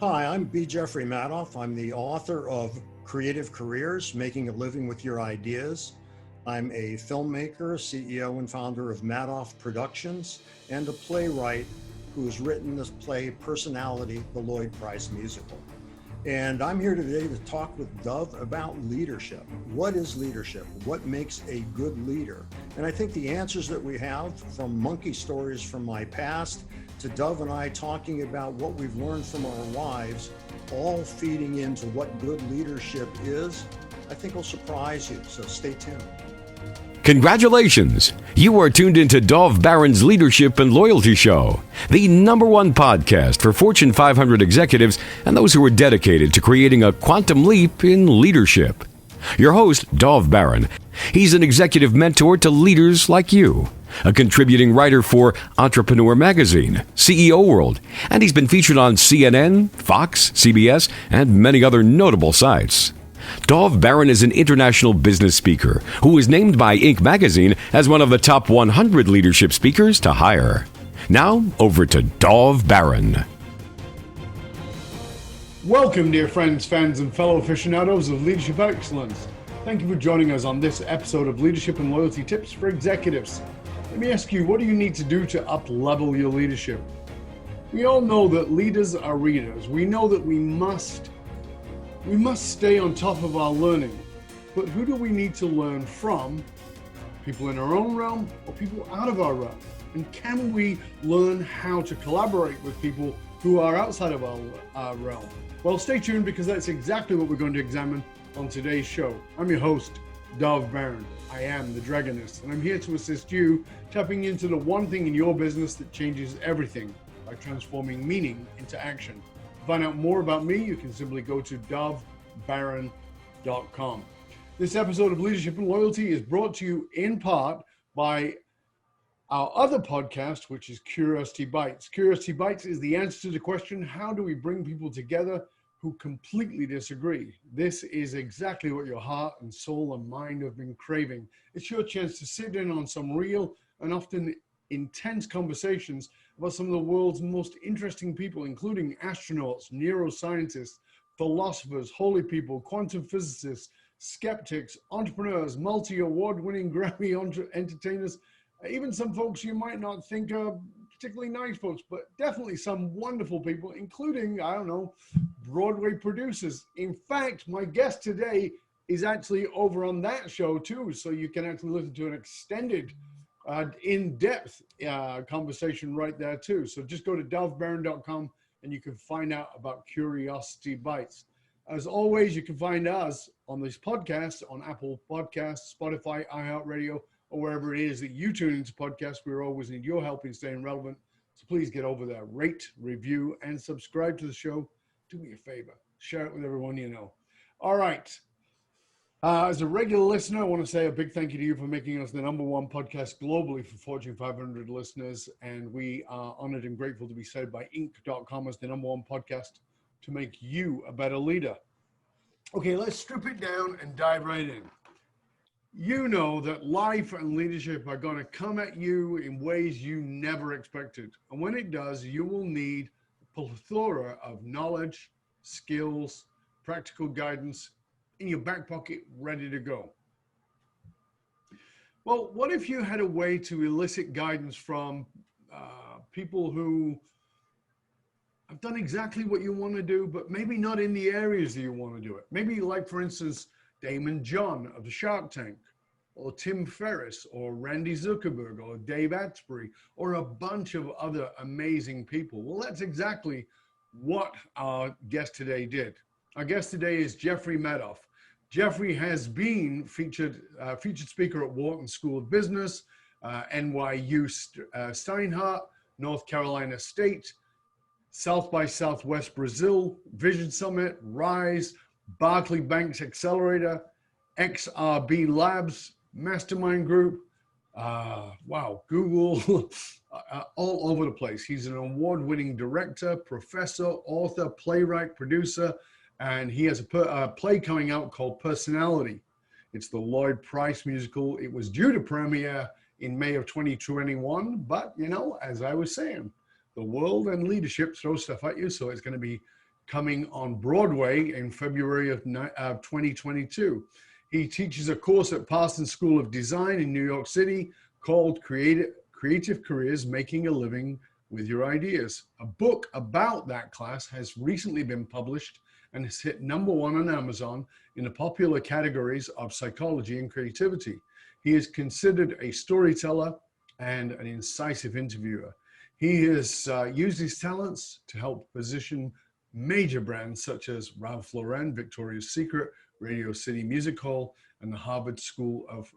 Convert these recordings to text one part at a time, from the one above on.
Hi, I'm B. Jeffrey Madoff. I'm the author of Creative Careers, Making a Living with Your Ideas. I'm a filmmaker, CEO and founder of Madoff Productions, and a playwright who's written this play, Personality, the Lloyd Price Musical. And I'm here today to talk with Dove about leadership. What is leadership? What makes a good leader? And I think the answers that we have, from monkey stories from my past to Dove and I talking about what we've learned from our lives, all feeding into what good leadership is, I think will surprise you. So stay tuned. Congratulations! You are tuned into Dove Barron's Leadership and Loyalty Show, the #1 podcast for Fortune 500 executives and those who are dedicated to creating a quantum leap in leadership. Your host, Dove Barron. He's an executive mentor to leaders like you, a contributing writer for Entrepreneur Magazine, CEO World, and he's been featured on CNN, Fox, CBS, and many other notable sites. Dove Barron is an international business speaker who was named by Inc. magazine as one of the top 100 leadership speakers to hire. Now, over to Dove Barron. Welcome, dear friends, fans, and fellow aficionados of leadership excellence. Thank you for joining us on this episode of Leadership and Loyalty Tips for Executives. Let me ask you, what do you need to do to up-level your leadership? We all know that leaders are readers. We know that we must stay on top of our learning. But who do we need to learn from? People in our own realm or people out of our realm? And can we learn how to collaborate with people who are outside of our realm? Well, stay tuned, because that's exactly what we're going to examine on today's show. I'm your host, Dove Barron. I am the Dragonist, and I'm here to assist you tapping into the one thing in your business that changes everything by transforming meaning into action. To find out more about me, you can simply go to dovebarron.com. This episode of Leadership and Loyalty is brought to you in part by our other podcast, which is Curiosity Bites. Curiosity Bites is the answer to the question, how do we bring people together who completely disagree? This is exactly what your heart and soul and mind have been craving. It's your chance to sit in on some real and often intense conversations about some of the world's most interesting people, including astronauts, neuroscientists, philosophers, holy people, quantum physicists, skeptics, entrepreneurs, multi-award-winning Grammy entertainers, even some folks you might not think are particularly nice folks, but definitely some wonderful people, including, Broadway producers. In fact, my guest today is actually over on that show too, so you can actually listen to an extended, in-depth conversation right there too. So just go to dovebarron.com and you can find out about Curiosity Bites. As always, you can find us on this podcast on Apple Podcasts, Spotify, iHeartRadio, or wherever it is that you tune into podcasts. We always need your help in staying relevant. So please get over there, rate, review, and subscribe to the show. Do me a favor, share it with everyone you know. All right. As a regular listener, I want to say a big thank you to you for making us the #1 podcast globally for Fortune 500 listeners. And we are honored and grateful to be said by Inc.com as the #1 podcast to make you a better leader. Okay, let's strip it down and dive right in. You know that life and leadership are going to come at you in ways you never expected. And when it does, you will need a plethora of knowledge, skills, practical guidance in your back pocket, ready to go. Well, what if you had a way to elicit guidance from people who have done exactly what you want to do, but maybe not in the areas that you want to do it? Maybe, like, for instance, Daymond John of the Shark Tank, or Tim Ferriss, or Randi Zuckerberg, or Dave Asprey, or a bunch of other amazing people. Well, that's exactly what our guest today did. Our guest today is Jeffrey Madoff. Jeffrey has been featured speaker at Wharton School of Business, NYU Steinhardt, North Carolina State, South by Southwest Brazil, Vision Summit, Rise, Barclays Bank Accelerator, XRB Labs, Mastermind Group, Google, all over the place. He's an award-winning director, professor, author, playwright, producer, and he has a play coming out called Personality. It's the Lloyd Price Musical. It was due to premiere in May of 2021, but, as I was saying, the world and leadership throw stuff at you, so it's going to be coming on Broadway in February of 2022. He teaches a course at Parsons School of Design in New York City called Creative Careers, Making a Living with Your Ideas. A book about that class has recently been published and has hit #1 on Amazon in the popular categories of psychology and creativity. He is considered a storyteller and an incisive interviewer. He has used his talents to help position major brands such as Ralph Lauren, Victoria's Secret, Radio City Music Hall, and the Harvard School of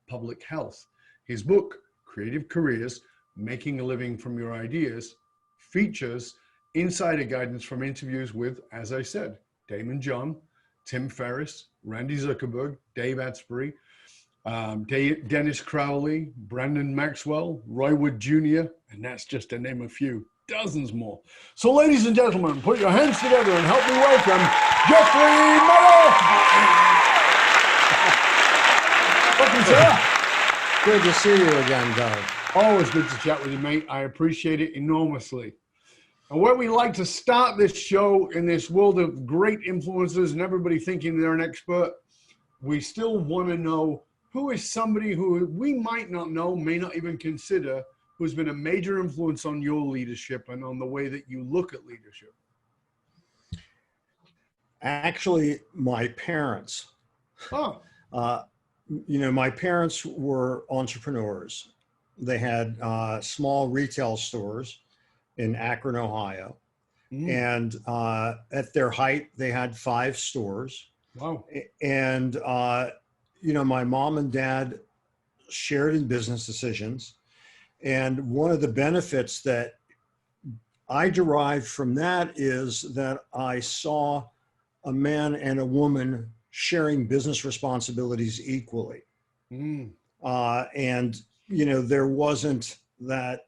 Public Health. His book, Creative Careers, Making a Living from Your Ideas, features insider guidance from interviews with, as I said, Daymond John, Tim Ferriss, Randi Zuckerberg, Dave Asprey, Dennis Crowley, Brandon Maxwell, Roy Wood Jr., and that's just to name a few, dozens more. So ladies and gentlemen, put your hands together and help me welcome Jeffrey Madoff. Welcome, sir. Good to see you again, Doug. Always good to chat with you, mate. I appreciate it enormously. And where we like to start this show in this world of great influencers and everybody thinking they're an expert, we still want to know who is somebody who we might not know, may not even consider, who's been a major influence on your leadership and on the way that you look at leadership. Actually, my parents. Oh. My parents were entrepreneurs. They had small retail stores in Akron, Ohio. And at their height, they had 5 stores. Wow. And, my mom and dad shared in business decisions. And one of the benefits that I derived from that is that I saw a man and a woman sharing business responsibilities equally. There wasn't that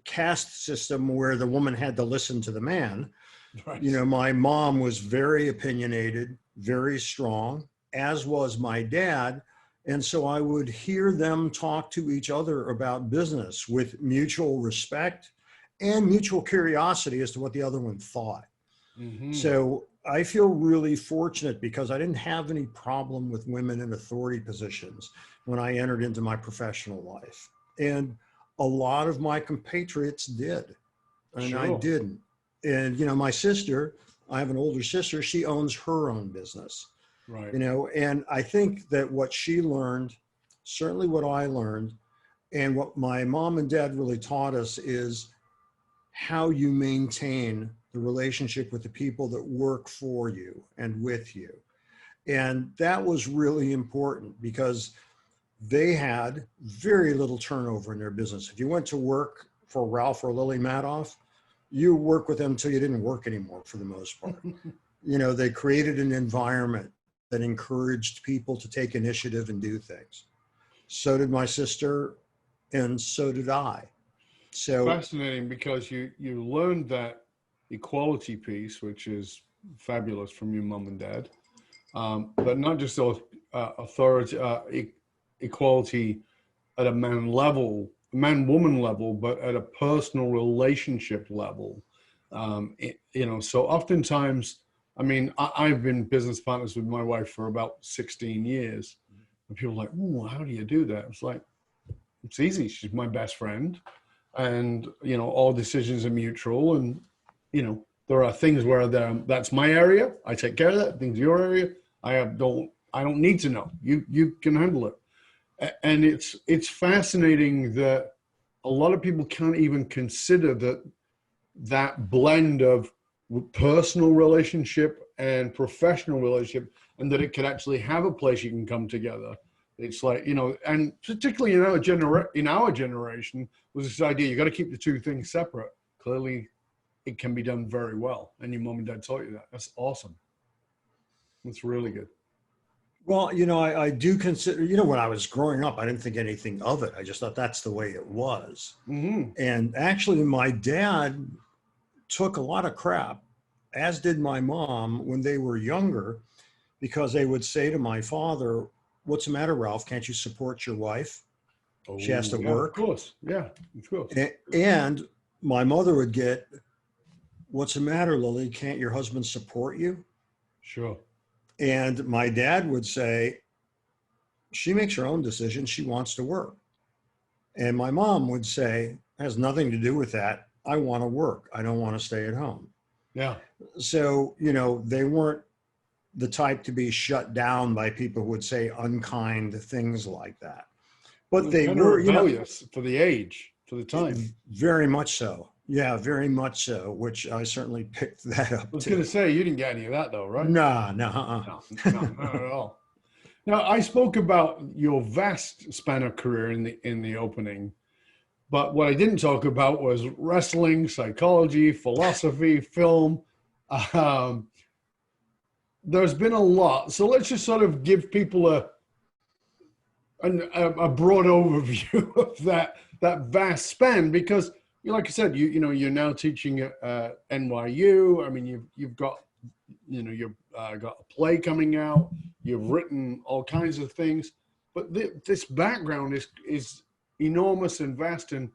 caste system where the woman had to listen to the man. Right. My mom was very opinionated, very strong, as was my dad. And so I would hear them talk to each other about business with mutual respect and mutual curiosity as to what the other one thought. So I feel really fortunate because I didn't have any problem with women in authority positions when I entered into my professional life. And a lot of my compatriots did, and I didn't. And, my sister, I have an older sister, she owns her own business. Right. And I think that what she learned, certainly what I learned, and what my mom and dad really taught us is how you maintain the relationship with the people that work for you and with you. And that was really important because they had very little turnover in their business. If you went to work for Ralph or Lily Madoff, you work with them until you didn't work anymore for the most part. They created an environment that encouraged people to take initiative and do things. So did my sister, and so did I. So fascinating, because you learned that equality piece, which is fabulous from your mom and dad, but not just equality at a man-woman level, but at a personal relationship level. So oftentimes, I've been business partners with my wife for about 16 years. And people are like, "Oh, how do you do that?" It's like, it's easy. She's my best friend. And, all decisions are mutual. And, there are things where that's my area. I take care of that. Things your area. I don't need to know. You can handle it. And it's fascinating that a lot of people can't even consider that blend of personal relationship and professional relationship, and that it could actually have a place you can come together. It's like, and particularly in our generation was this idea, you got to keep the two things separate. Clearly it can be done very well. And your mom and dad taught you that. That's awesome. That's really good. Well, I do consider, when I was growing up, I didn't think anything of it. I just thought that's the way it was. And actually my dad took a lot of crap, as did my mom, when they were younger, because they would say to my father, "What's the matter, Ralph? Can't you support your wife? She has to work." Of course. Yeah, of course. And my mother would get what's the matter, Lily? Can't your husband support you? Sure. And my dad would say, she makes her own decisions. She wants to work. And my mom would say, has nothing to do with that. I want to work. I don't want to stay at home. Yeah. So, you know, they weren't the type to be shut down by people who would say unkind things like that. But they Kind of were, you know, rebellious for the age, for the time. very much so. Yeah, very much so, which I certainly picked that up I was too. going to say, you didn't get any of that though, right? No, No, not at all. Now, I spoke about your vast span of career in the opening, but what I didn't talk about was wrestling, psychology, philosophy, film. There's been a lot. So let's just sort of give people a broad overview of that vast span, because like I said, you know, you're now teaching at NYU. I mean, you've got, you know, you've got a play coming out. You've written all kinds of things, but this background is enormous and vast and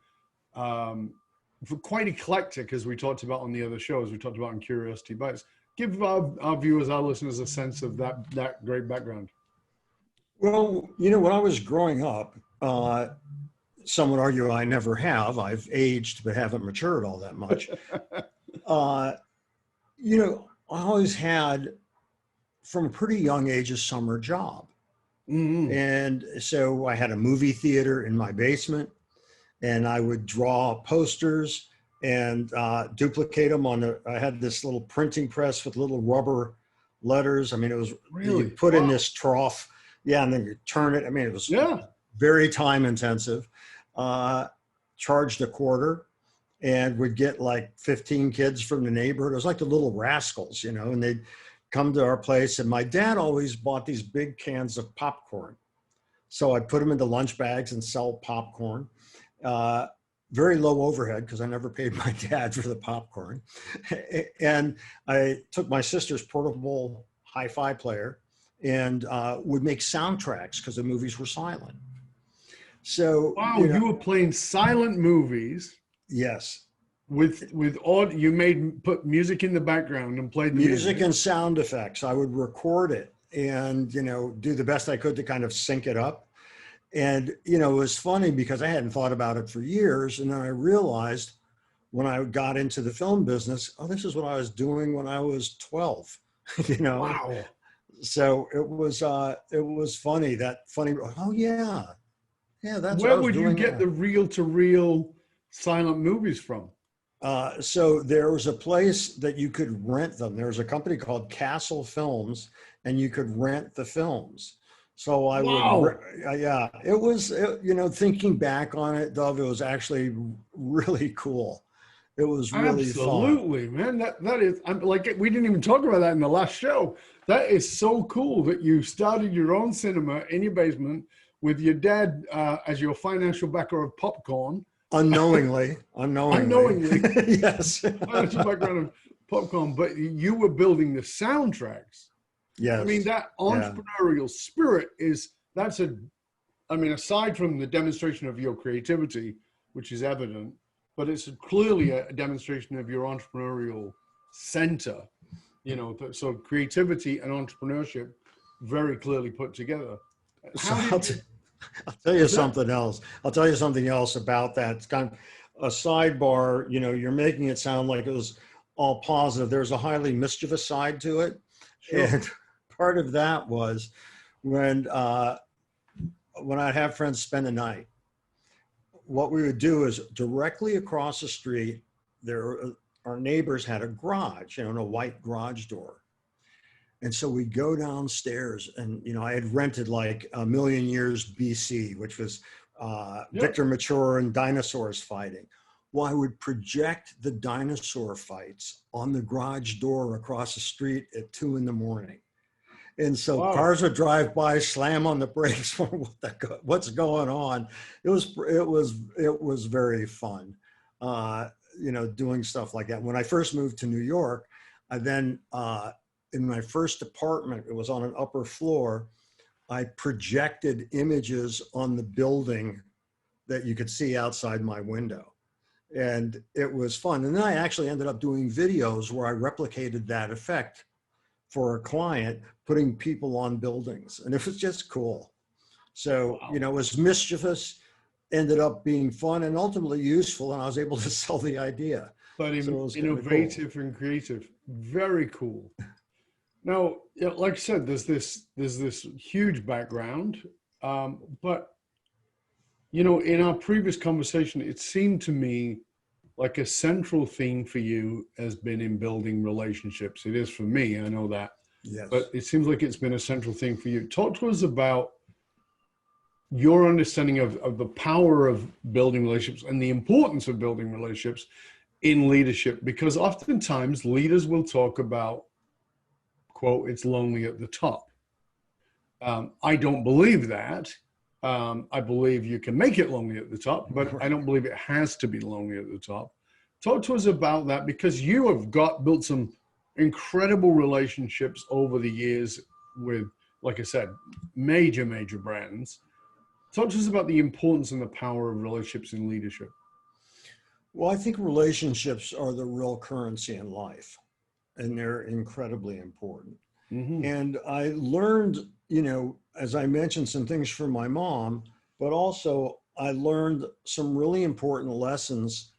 quite eclectic, as we talked about on the other shows. We talked about in Curiosity Bites. Give our viewers, our listeners, a sense of that great background. Well, you know, when I was growing up, some would argue I never have. I've aged, but haven't matured all that much. You know, I always had, from a pretty young age, a summer job. Mm-hmm. And so I had a movie theater in my basement, and I would draw posters and duplicate them I had this little printing press with little rubber letters. I mean, it was Really? you put in this trough. Yeah, and then you turn it. I mean, it was very time intensive. Charged a quarter, and would get like 15 kids from the neighborhood. It was like the Little Rascals, you know, and they'd come to our place. And my dad always bought these big cans of popcorn. So I put them into lunch bags and sell popcorn. Very low overhead because I never paid my dad for the popcorn. And I took my sister's portable hi-fi player and would make soundtracks because the movies were silent. So wow, you were playing silent movies. Yes. With all you put music in the background and played the music and sound effects. I would record it and, you know, do the best I could to kind of sync it up. And, you know, it was funny because I hadn't thought about it for years. And then I realized when I got into the film business, oh, this is what I was doing when I was 12, you know? Wow. So it was funny, oh yeah. Yeah, that's where would you get the reel-to-reel silent movies from? So there was a place that you could rent them. There was a company called Castle Films, and you could rent the films. So I would, yeah, it was, you know, thinking back on it, Dov, it was actually really cool. It was really absolutely fun. Man. That is, I'm like, we didn't even talk about that in the last show. That is so cool that you started your own cinema in your basement with your dad as your financial backer of popcorn. Unknowingly. Yes. Financial background of popcorn, but you were building the soundtracks. Yes. I mean, that entrepreneurial spirit aside from the demonstration of your creativity, which is evident, but it's clearly a demonstration of your entrepreneurial center, you know, so creativity and entrepreneurship very clearly put together. I'll tell you something else. I'll tell you something else about that. It's kind of a sidebar. You know, you're making it sound like it was all positive. There's a highly mischievous side to it. Sure. And part of that was when I'd have friends spend the night, what we would do is directly across the street, our neighbors had a garage, you know, and a white garage door. And so we'd go downstairs and, you know, I had rented like A Million Years BC, which was Victor Mature and dinosaurs fighting. Well, I would project the dinosaur fights on the garage door across the street at 2 a.m. And so cars would drive by, slam on the brakes. What's going on? It was very fun, you know, doing stuff like that. When I first moved to New York, I then, in my first apartment, it was on an upper floor, I projected images on the building that you could see outside my window. And it was fun. And then I actually ended up doing videos where I replicated that effect for a client, putting people on buildings. And it was just cool. So, Wow. you know, it was mischievous, ended up being fun and ultimately useful. And I was able to sell the idea. But So innovative and creative. Very cool. Now, yeah, like I said, there's this huge background. But, you know, in our previous conversation, it seemed to me like a central theme for you has been in building relationships. It is for me, I know that. Yes. But it seems like it's been a central thing for you. Talk to us about your understanding of the power of building relationships and the importance of building relationships in leadership, because oftentimes leaders will talk about, quote, it's lonely at the top. I don't believe that. I believe you can make it lonely at the top, but I don't believe it has to be lonely at the top. Talk to us about that, because you have built some incredible relationships over the years with, like I said, major brands. Talk to us about the importance and the power of relationships in leadership. Well, I think relationships are the real currency in life, and they're incredibly important. Mm-hmm. And I learned, you know, as I mentioned, some things from my mom, but also I learned some really important lessons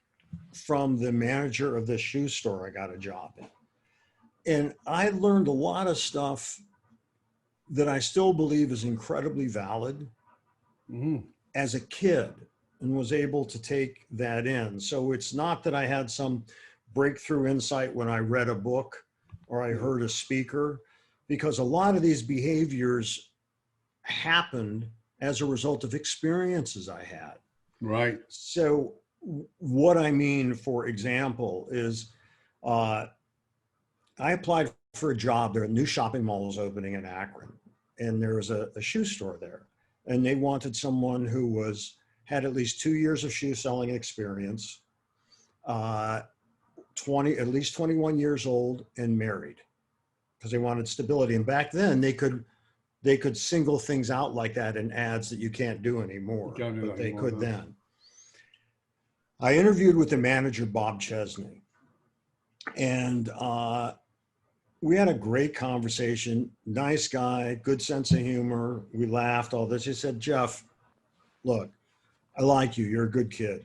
from the manager of the shoe store I got a job in. And I learned a lot of stuff that I still believe is incredibly valid as a kid, and was able to take that in. So it's not that I had some breakthrough insight when I read a book or I heard a speaker, because a lot of these behaviors happened as a result of experiences I had. Right. So what I mean, for example, is I applied for a job there. A new shopping mall was opening in Akron, and there was a shoe store there. And they wanted someone who had at least 2 years of shoe selling experience, at least 21 years old and married, because they wanted stability. And back then they could single things out like that in ads that you can't do anymore, but they could then. I interviewed with the manager, Bob Chesney, and we had a great conversation. Nice guy, good sense of humor. We laughed, all this. He said, Jeff, look, I like you. You're a good kid.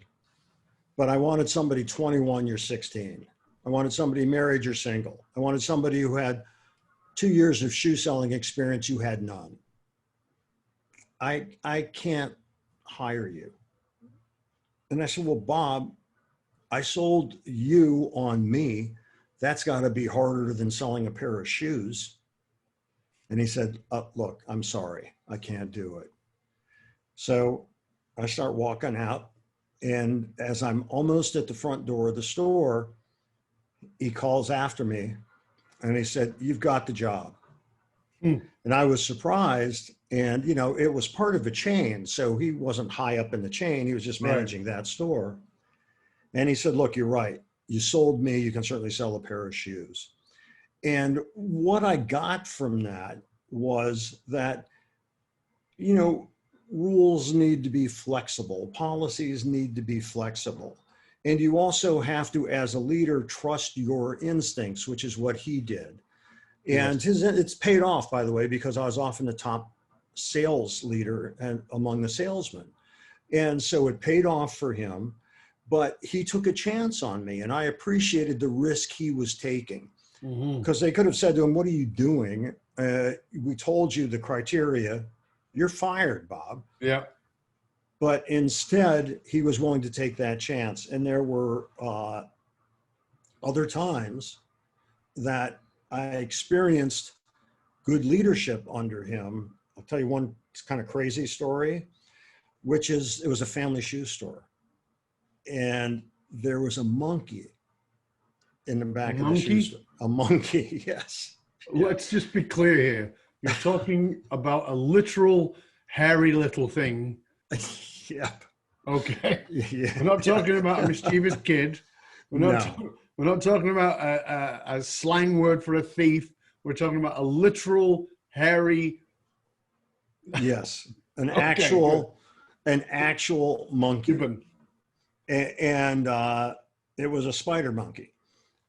But I wanted somebody 21, you're 16. I wanted somebody married, you're single. I wanted somebody who had 2 years of shoe selling experience, you had none. I can't hire you. And I said, well, Bob, I sold you on me. That's got to be harder than selling a pair of shoes. And he said, look, I'm sorry, I can't do it. So I start walking out, and as I'm almost at the front door of the store, he calls after me and he said, you've got the job. And I was surprised, and you know, it was part of a chain. So he wasn't high up in the chain. He was just managing that store. And he said, look, you're right. You sold me, you can certainly sell a pair of shoes. And what I got from that was that, you know, rules need to be flexible, policies need to be flexible. And you also have to, as a leader, trust your instincts, which is what he did. And it's paid off, by the way, because I was often the top sales leader and among the salesmen. And so it paid off for him, but he took a chance on me, and I appreciated the risk he was taking, because they could have said to him, what are you doing? We told you the criteria, you're fired, Bob. Yeah. But instead, he was willing to take that chance. And there were other times that I experienced good leadership under him. I'll tell you one kind of crazy story, which is, it was a family shoe store. And there was a monkey in the back of the shoe store. A monkey, yes. Let's just be clear here. You're talking about a literal hairy little thing. Yep. Okay. Yeah. We're not talking about a mischievous kid. We're not talking about a slang word for a thief. We're talking about a literal hairy. Yes. An actual monkey. Gibbon. and it was a spider monkey.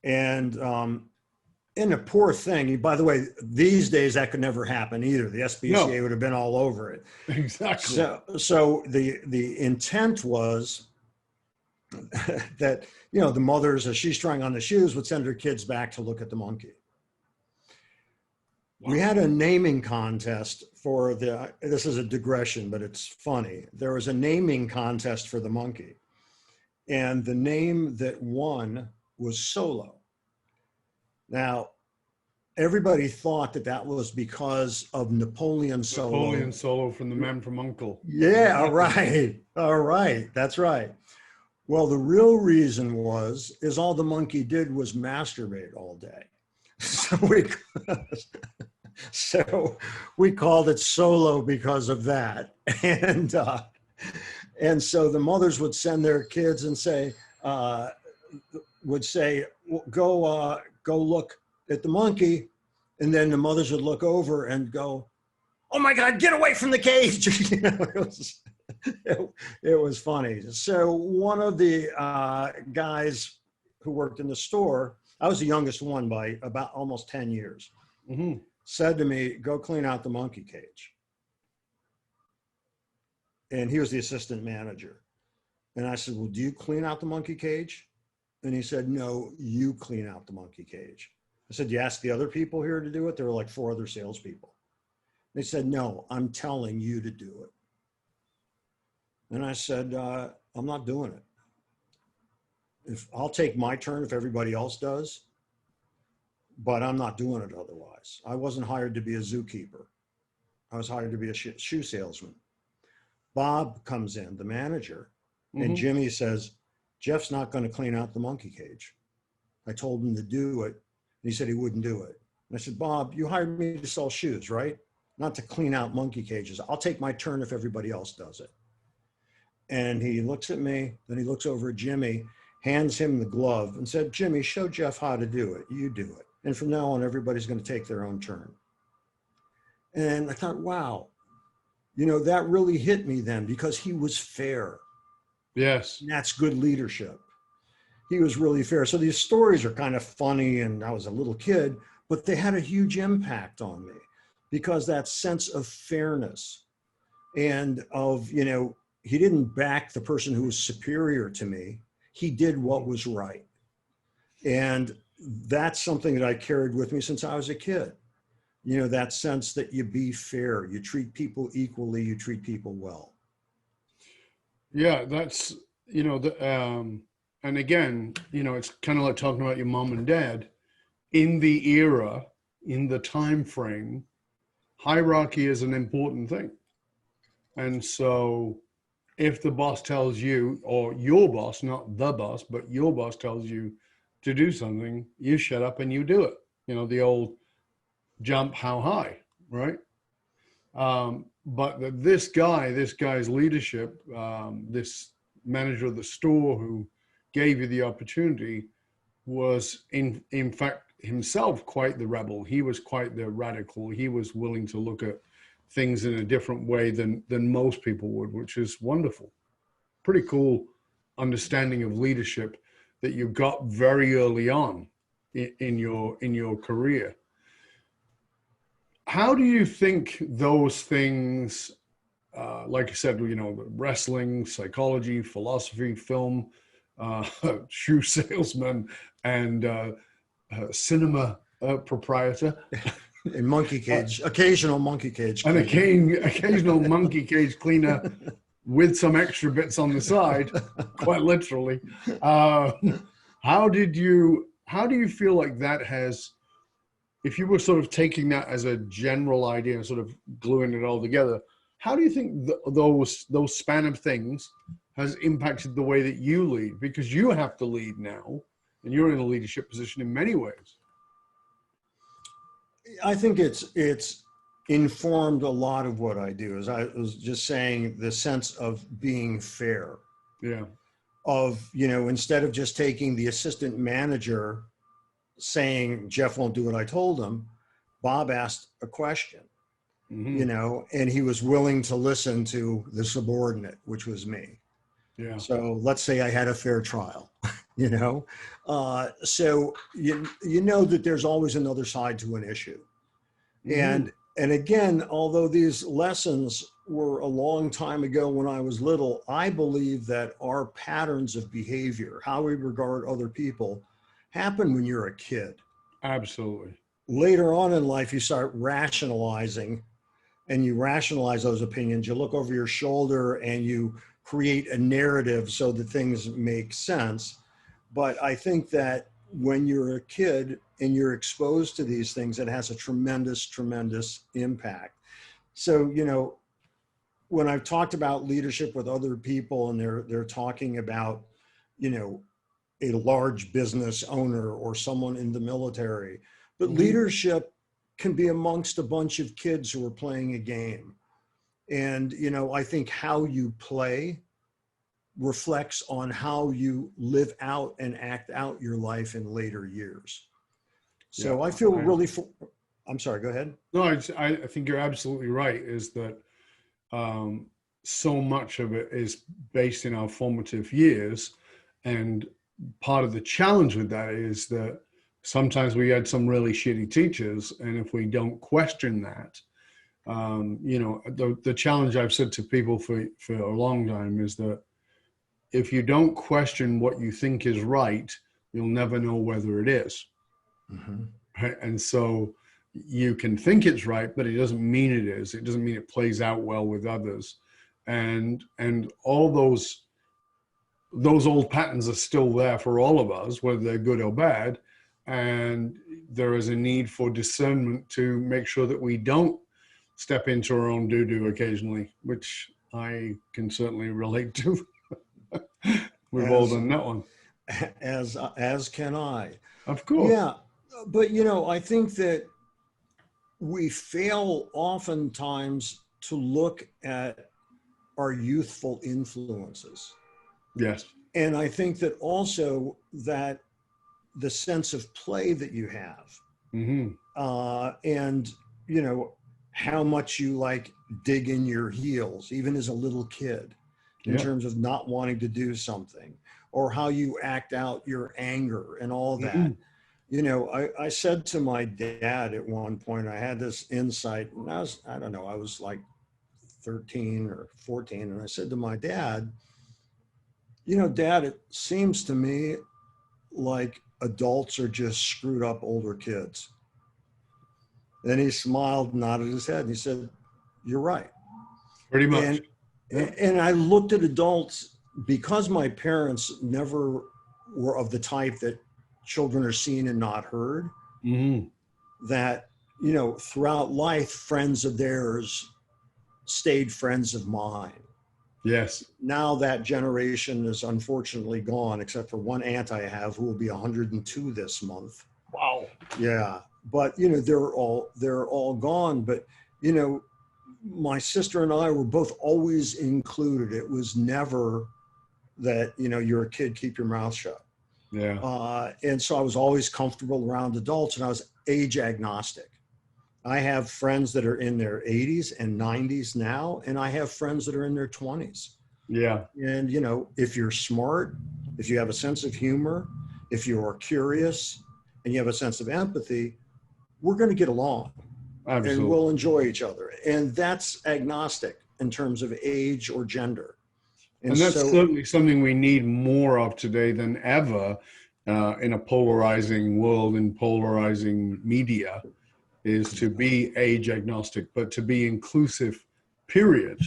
And a poor thing, by the way, these days that could never happen either. The SPCA would have been all over it. Exactly. So the intent was that, the mothers, as she's trying on the shoes, would send her kids back to look at the monkey. We had a naming contest for this is a digression, but it's funny. There was a naming contest for the monkey. And the name that won was Solo. Now, everybody thought that was because of Napoleon Solo. Napoleon Solo from The Man from U.N.C.L.E. Yeah, all right. That's right. Well, the real reason is all the monkey did was masturbate all day. So we called it Solo because of that. And so the mothers would send their kids and say, go look at the monkey. And then the mothers would look over and go, "Oh my God, get away from the cage." It was funny. So one of the guys who worked in the store, I was the youngest one by about almost 10 years, said to me, "Go clean out the monkey cage." And he was the assistant manager. And I said, "Well, do you clean out the monkey cage?" And he said, "No, you clean out the monkey cage." I said, "You asked the other people here to do it?" There were like 4 other salespeople. They said, "No, I'm telling you to do it." And I said, "I'm not doing it. I'll take my turn if everybody else does, but I'm not doing it otherwise." I wasn't hired to be a zookeeper. I was hired to be a shoe salesman. Bob comes in, the manager, and Jimmy says, "Jeff's not going to clean out the monkey cage. I told him to do it, and he said he wouldn't do it." And I said, "Bob, you hired me to sell shoes, right? Not to clean out monkey cages. I'll take my turn if everybody else does it." And he looks at me, then he looks over at Jimmy, hands him the glove and said, "Jimmy, show Jeff how to do it. You do it. And from now on, everybody's going to take their own turn." And I thought, wow, that really hit me then, because he was fair. Yes. And that's good leadership. He was really fair. So these stories are kind of funny, and I was a little kid, but they had a huge impact on me, because that sense of fairness and of, he didn't back the person who was superior to me. He did what was right. And that's something that I carried with me since I was a kid. That sense that you be fair, you treat people equally, you treat people well. Yeah, that's, and again, it's kind of like talking about your mom and dad. In the era, in the time frame, hierarchy is an important thing. And so if the boss tells you, or your boss, not the boss, but your boss tells you to do something, you shut up and you do it. The old jump how high, right? But this guy's leadership, this manager of the store who gave you the opportunity, was in fact himself quite the rebel. He was quite the radical. He was willing to look at things in a different way than most people would, which is wonderful. Pretty cool understanding of leadership that you got very early on in your career. How do you think those things, like I said, wrestling, psychology, philosophy, film, shoe salesman, and cinema proprietor, and monkey cage, occasional monkey cage cleaner. And occasional monkey cage cleaner with some extra bits on the side, quite literally. How do you feel like that has, if you were sort of taking that as a general idea and sort of gluing it all together, how do you think those span of things has impacted the way that you lead? Because you have to lead now, and you're in a leadership position in many ways. I think it's informed a lot of what I do. As I was just saying, the sense of being fair. Yeah. Of, instead of just taking the assistant manager saying, "Jeff won't do what I told him," Bob asked a question, and he was willing to listen to the subordinate, which was me. Yeah. So let's say I had a fair trial, you know? So you know that there's always another side to an issue. And again, although these lessons were a long time ago when I was little, I believe that our patterns of behavior, how we regard other people, happen when you're a kid. Absolutely. Later on in life, you start rationalizing, and you rationalize those opinions. You look over your shoulder and you create a narrative so that things make sense. But I think that when you're a kid and you're exposed to these things, it has a tremendous, tremendous impact. So, you know, when I've talked about leadership with other people and they're talking about, you know, a large business owner or someone in the military, but leadership can be amongst a bunch of kids who are playing a game. And, you know, I think how you play reflects on how you live out and act out your life in later years. So Yeah, I feel really, I'm sorry, go ahead. No, I think you're absolutely right, is that so much of it is based in our formative years. And part of the challenge with that is that sometimes we had some really shitty teachers. And if we don't question that, you know, the challenge I've said to people for a long time is that if you don't question what you think is right, you'll never know whether it is. Right? And so you can think it's right, but it doesn't mean it is. It doesn't mean it plays out well with others. And all those old patterns are still there for all of us, whether they're good or bad. And there is a need for discernment to make sure that we don't step into our own doo-doo occasionally, which I can certainly relate to. We've all done that one. As can I. Of course. Yeah. But, you know, I think that we fail oftentimes to look at our youthful influences. Yes. And I think that also that the sense of play that you have, and, you know, how much you like dig in your heels, even as a little kid, in terms of not wanting to do something, or how you act out your anger and all that. You know, I said to my dad at one point, I had this insight, and I don't know, I was like 13 or 14. And I said to my dad, you know, Dad, it seems to me like adults are just screwed up older kids. Then he smiled, nodded his head, and he said, you're right. Pretty much. And I looked at adults, because my parents never were of the type that children are seen and not heard, that, you know, throughout life, friends of theirs stayed friends of mine. Yes. Now that generation is unfortunately gone, except for one aunt I have who will be 102 this month. Wow. Yeah. But, you know, they're all gone. But, you know, my sister and I were both always included. It was never that, you know, you're a kid, keep your mouth shut. Yeah. And so I was always comfortable around adults, and I was age agnostic. I have friends that are in their 80s and 90s now, and I have friends that are in their 20s. Yeah. And, you know, if you're smart, if you have a sense of humor, if you are curious, and you have a sense of empathy, we're going to get along. Absolutely. And we'll enjoy each other. And that's agnostic in terms of age or gender. And that's certainly something we need more of today than ever in a polarizing world and polarizing media, is to be age agnostic, but to be inclusive, period.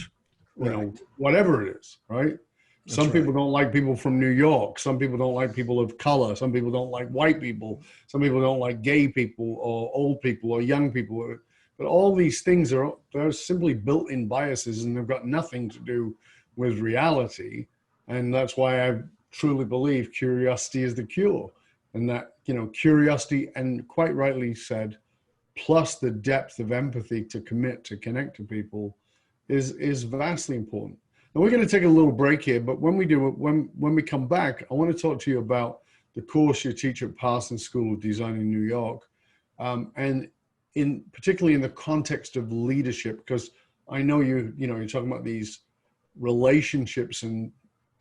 You know, whatever it is, right? Some people don't like people from New York. Some people don't like people of color. Some people don't like white people. Some people don't like gay people or old people or young people. But all these things they're simply built-in biases, and they've got nothing to do with reality. And that's why I truly believe curiosity is the cure. And that, you know, curiosity, and quite rightly said, plus the depth of empathy to commit to connect to people is vastly important. Now we're going to take a little break here, but when we do, when we come back, I want to talk to you about the course you teach at Parsons School of Design in New York, and particularly in the context of leadership, because I know you're talking about these relationships and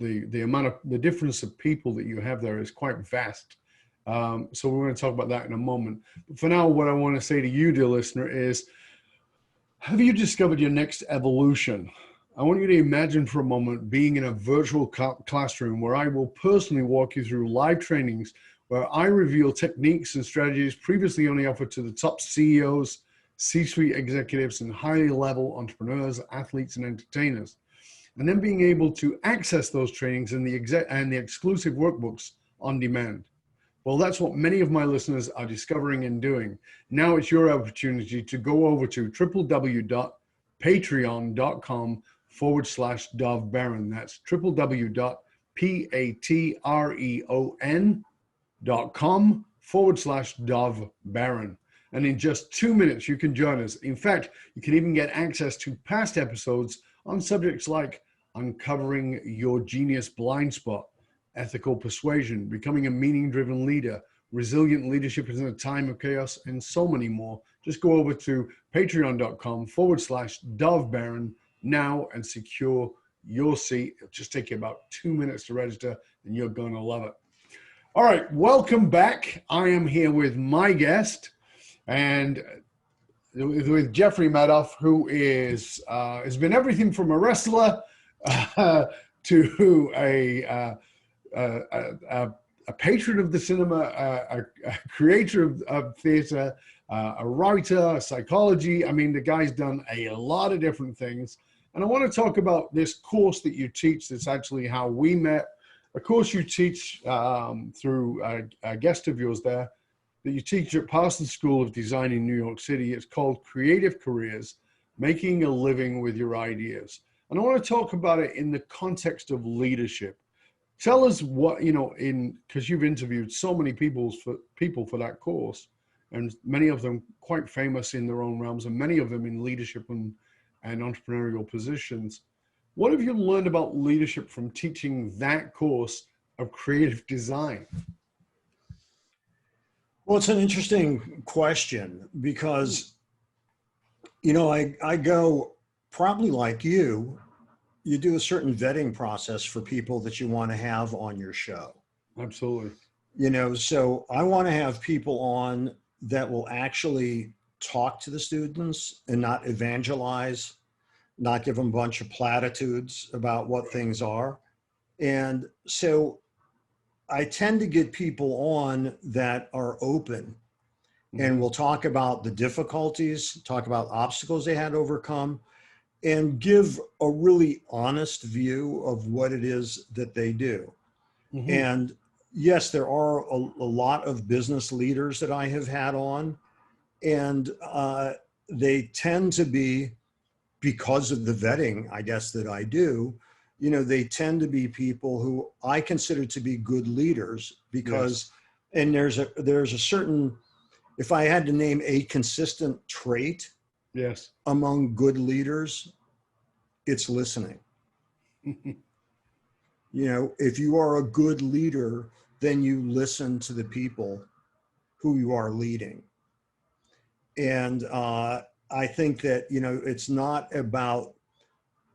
the difference of people that you have there is quite vast. So we're going to talk about that in a moment. But for now, what I want to say to you, dear listener, is, have you discovered your next evolution? I want you to imagine for a moment being in a virtual classroom where I will personally walk you through live trainings where I reveal techniques and strategies previously only offered to the top CEOs, C-suite executives, and highly level entrepreneurs, athletes, and entertainers. And then being able to access those trainings and the exclusive workbooks on demand. Well, that's what many of my listeners are discovering and doing. Now it's your opportunity to go over to www.patreon.com/Dov Baron. That's www.patreon.com/Dov Baron. And in just 2 minutes, you can join us. In fact, you can even get access to past episodes on subjects like uncovering your genius blind spot, ethical persuasion, becoming a meaning-driven leader, resilient leadership in a time of chaos, and so many more. Just go over to patreon.com/Dov Baron now and secure your seat. It'll just take you about 2 minutes to register, and you're going to love it. All right, welcome back. I am here with my guest, and with Jeffrey Madoff, who is has been everything from a wrestler to a patron of the cinema, a creator of theater, a writer, psychology. I mean, the guy's done a lot of different things. And I want to talk about this course that you teach. That's actually how we met. A course you teach through a guest of yours there, that you teach at Parsons School of Design in New York City. It's called Creative Careers, Making a Living with Your Ideas. And I want to talk about it in the context of leadership. Tell us what, because you've interviewed so many people for that course, and many of them quite famous in their own realms, and many of them in leadership and entrepreneurial positions. What have you learned about leadership from teaching that course of creative design? Well, it's an interesting question because, I go probably like you do a certain vetting process for people that you want to have on your show. Absolutely. So I want to have people on that will actually talk to the students and not evangelize, not give them a bunch of platitudes about what things are. And so I tend to get people on that are open, and we'll talk about the difficulties, talk about obstacles they had to overcome, and give a really honest view of what it is that they do. Mm-hmm. And yes, there are a lot of business leaders that I have had on, and they tend to be, because of the vetting, I guess, that I do, they tend to be people who I consider to be good leaders because, yes. And there's a certain, if I had to name a consistent trait, yes, among good leaders, it's listening. If you are a good leader, then you listen to the people who you are leading. And I think that, it's not about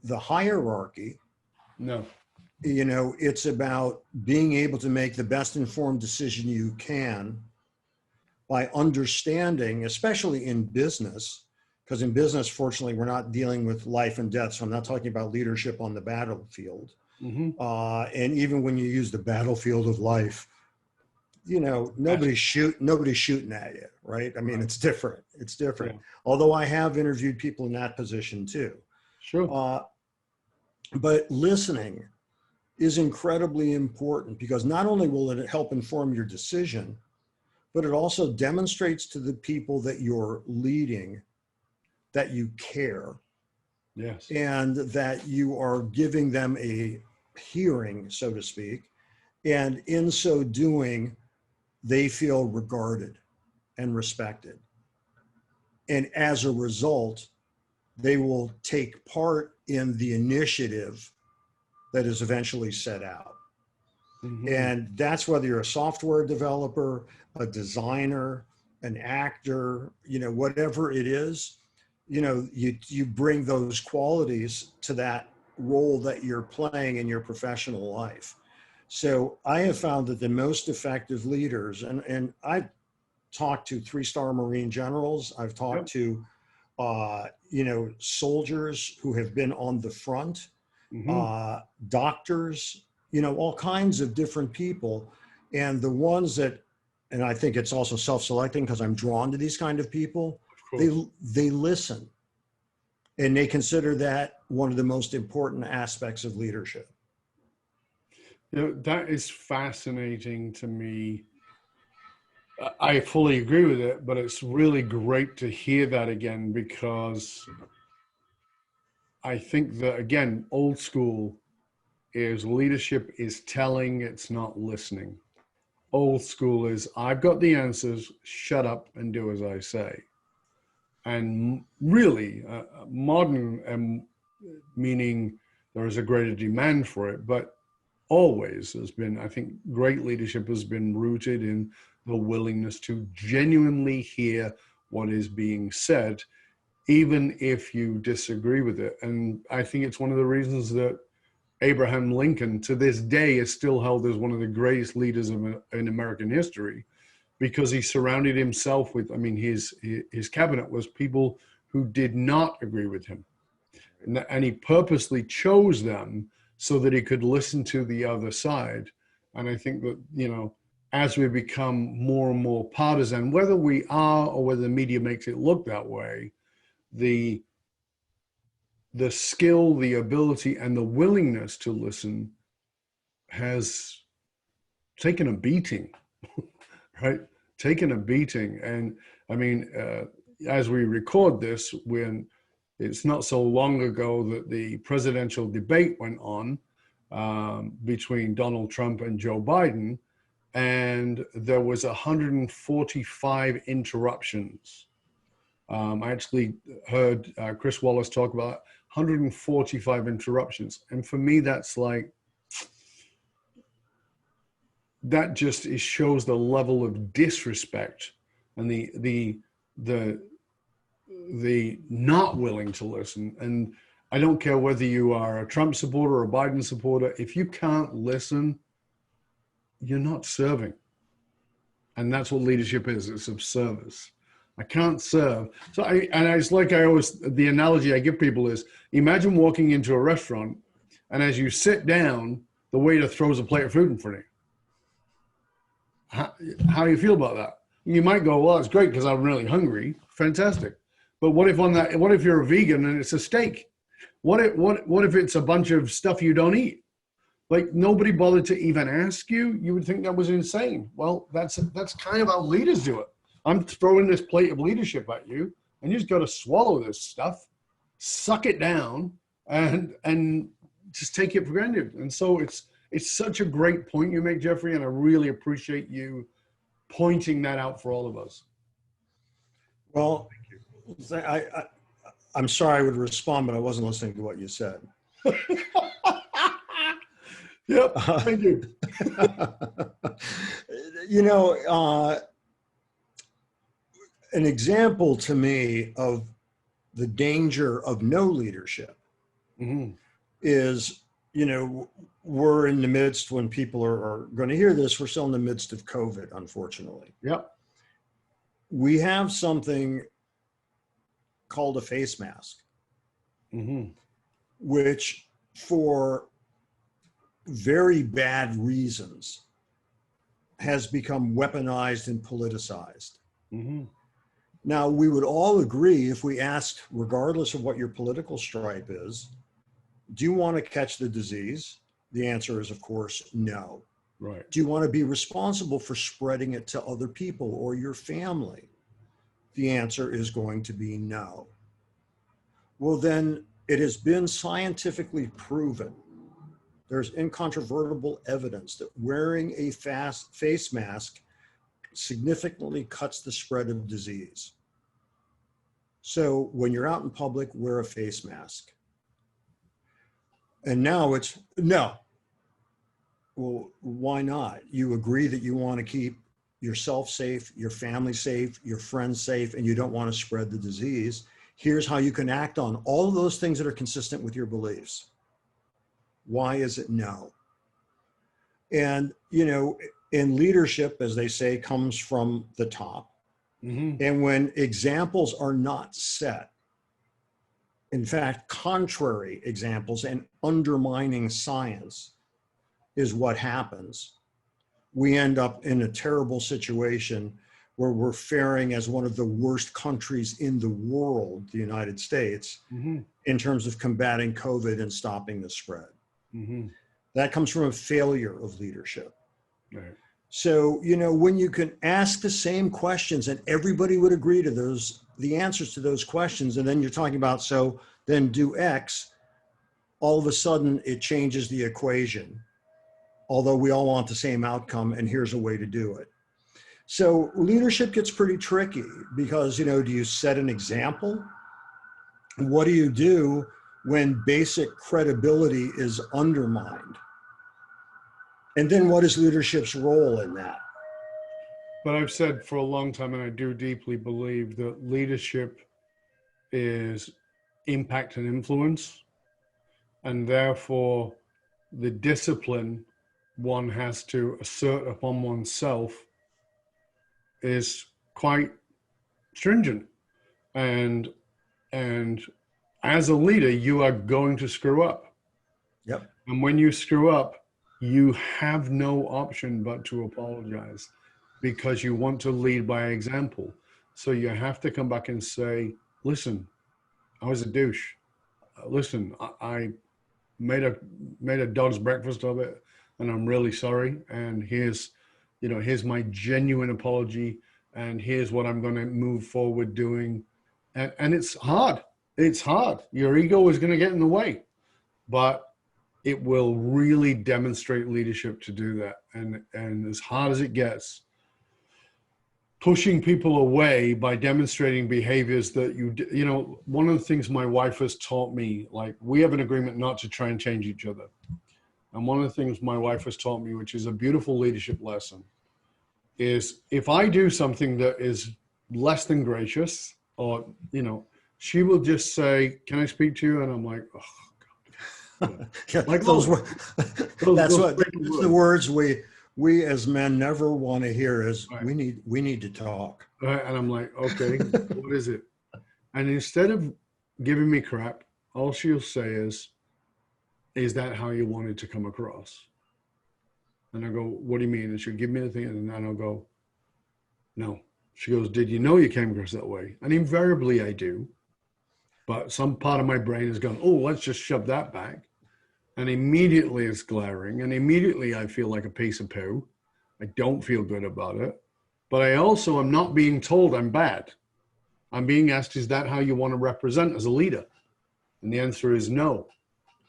the hierarchy. No. It's about being able to make the best informed decision you can by understanding, especially in business, because in business, fortunately, we're not dealing with life and death. So I'm not talking about leadership on the battlefield. Mm-hmm. And even when you use the battlefield of life, nobody's shooting at you, right? I mean, right. It's different. Yeah. Although I have interviewed people in that position too. Sure. But listening is incredibly important because not only will it help inform your decision, but it also demonstrates to the people that you're leading that you care. Yes. And that you are giving them a hearing, so to speak. And in so doing, they feel regarded and respected. And as a result, they will take part in the initiative that is eventually set out. Mm-hmm. And that's whether you're a software developer, a designer, an actor, whatever it is, you bring those qualities to that role that you're playing in your professional life. So I have found that the most effective leaders, and I've talked to 3-star Marine generals, I've talked to, soldiers who have been on the front, doctors, all kinds of different people. And the ones that, and I think it's also self-selecting because I'm drawn to these kind of people, they listen. And they consider that one of the most important aspects of leadership. That is fascinating to me. I fully agree with it, but it's really great to hear that again, because I think that, again, old school is leadership is telling, it's not listening. Old school is, I've got the answers, shut up and do as I say. And really, modern, meaning there is a greater demand for it, but always has been, I think great leadership has been rooted in the willingness to genuinely hear what is being said, even if you disagree with it. And I think it's one of the reasons that Abraham Lincoln to this day is still held as one of the greatest leaders in American history, because he surrounded himself with, his cabinet was people who did not agree with him. And he purposely chose them so that he could listen to the other side. And I think that, as we become more and more partisan, whether we are or whether the media makes it look that way, the skill, the ability, and the willingness to listen has taken a beating, right? Taken a beating. And as we record this, when it's not so long ago that the presidential debate went on between Donald Trump and Joe Biden, and there was 145 interruptions. I actually heard Chris Wallace talk about 145 interruptions. And for me, that's like, that just shows the level of disrespect and the not willing to listen. And I don't care whether you are a Trump supporter or a Biden supporter, if you can't listen, you're not serving. And that's what leadership is. It's of service. I can't serve. So the analogy I give people is, imagine walking into a restaurant, and as you sit down, the waiter throws a plate of food in front of you. How do you feel about that? You might go, well, it's great because I'm really hungry. Fantastic. But what if you're a vegan and it's a steak? What if it's a bunch of stuff you don't eat? Like, nobody bothered to even ask you? You would think that was insane. Well, that's kind of how leaders do it. I'm throwing this plate of leadership at you, and you just got to swallow this stuff, suck it down, and just take it for granted. And so it's such a great point you make, Jeffrey, and I really appreciate you pointing that out for all of us. Well, I'm sorry I would respond, but I wasn't listening to what you said. Yep, thank you. An example to me of the danger of no leadership is, we're in the midst, when people are going to hear this, we're still in the midst of COVID, unfortunately. Yep. We have something called a face mask, which for very bad reasons has become weaponized and politicized. Now, we would all agree, if we asked, regardless of what your political stripe is, do you want to catch the disease? The answer is, of course, no. Right. Do you want to be responsible for spreading it to other people or your family? The answer is going to be no. Well, then it has been scientifically proven. There's incontrovertible evidence that wearing a face mask significantly cuts the spread of disease. So when you're out in public, wear a face mask. And now it's no. Well, why not? You agree that you want to keep yourself safe, your family safe, your friends safe, and you don't want to spread the disease. Here's how you can act on all of those things that are consistent with your beliefs. Why is it no? And, you know, in leadership, as they say, comes from the top. Mm-hmm. And when examples are not set, in fact, contrary examples and undermining science is what happens. We end up in a terrible situation where we're faring as one of the worst countries in the world, the United States, Mm-hmm. in terms of combating COVID and stopping the spread. Mm-hmm. That comes from a failure of leadership. Right. So, you know, when you can ask the same questions and everybody would agree to the answers to those questions, and then you're talking about, so then do X, all of a sudden it changes the equation. Although we all want the same outcome, and here's a way to do it. So leadership gets pretty tricky because, you know, do you set an example? What do you do when basic credibility is undermined? And then what is leadership's role in that? But I've said for a long time, and I do deeply believe that leadership is impact and influence, and therefore the discipline one has to assert upon oneself is quite stringent. And as a leader, you are going to screw up. Yep. And when you screw up, you have no option but to apologize, because you want to lead by example. So you have to come back and say, listen, I was a douche. Listen, I made a dog's breakfast of it, and I'm really sorry. And here's my genuine apology, and here's what I'm going to move forward doing. And it's hard. It's hard. Your ego is going to get in the way, but it will really demonstrate leadership to do that. And as hard as it gets, pushing people away by demonstrating behaviors that you know, one of the things my wife has taught me, like, we have an agreement not to try and change each other. And one of the things my wife has taught me, which is a beautiful leadership lesson, is if I do something that is less than gracious, or, you know, she will just say, can I speak to you? And I'm like, oh, God. Like that's the words we as men never want to hear is, right. we need to talk. Right. And I'm like, okay, what is it? And instead of giving me crap, all she'll say is that how you wanted to come across? And I go, what do you mean? And she'll give me the thing, and then I'll go, no. She goes, did you know you came across that way? And invariably I do. But some part of my brain has gone, oh, let's just shove that back. And immediately it's glaring. And immediately I feel like a piece of poo. I don't feel good about it. But I also am not being told I'm bad. I'm being asked, is that how you want to represent as a leader? And the answer is no.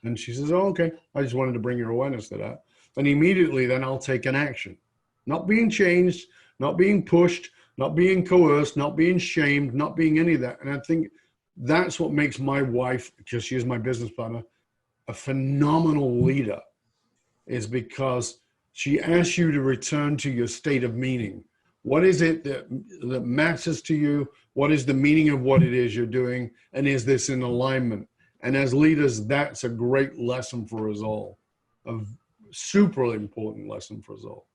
And she says, oh, okay. I just wanted to bring your awareness to that. And immediately then I'll take an action. Not being changed, not being pushed, not being coerced, not being shamed, not being any of that. And I think that's what makes my wife, because she is my business partner, a phenomenal leader, is because she asks you to return to your state of meaning. What is it that matters to you? What is the meaning of what it is you're doing? And is this in alignment? And as leaders, that's a great lesson for us all, a super important lesson for us all.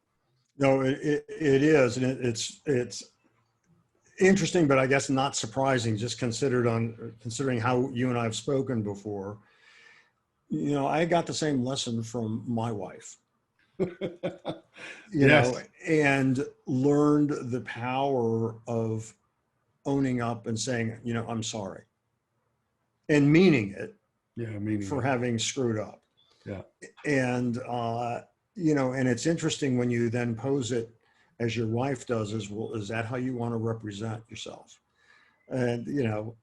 No, it is. And it's interesting, but I guess not surprising, just considering how you and I have spoken before. You know, I got the same lesson from my wife, you Yes. know, and learned the power of owning up and saying, you know, I'm sorry, and meaning it. Yeah, meaning for having screwed up. Yeah. And, you know, and it's interesting when you then pose it as your wife does, is, well, is that how you want to represent yourself? And, you know,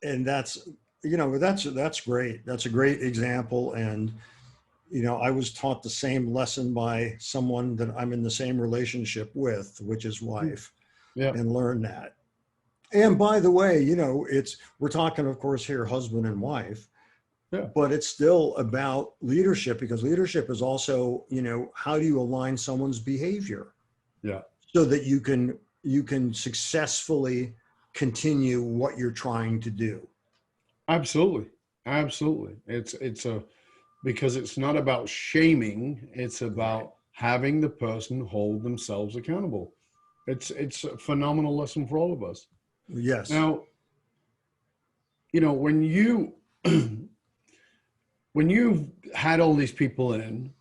and that's, you know, that's great. That's a great example. And, you know, I was taught the same lesson by someone that I'm in the same relationship with, which is wife, Yeah. and learn that. And by the way, you know, we're talking, of course, here, husband and wife, Yeah. but it's still about leadership, because leadership is also, you know, how do you align someone's behavior? Yeah. So that you can successfully continue what you're trying to do. Absolutely. Absolutely. It's because it's not about shaming. It's about having the person hold themselves accountable. It's a phenomenal lesson for all of us. Yes. Now, you know, when you've had all these people in,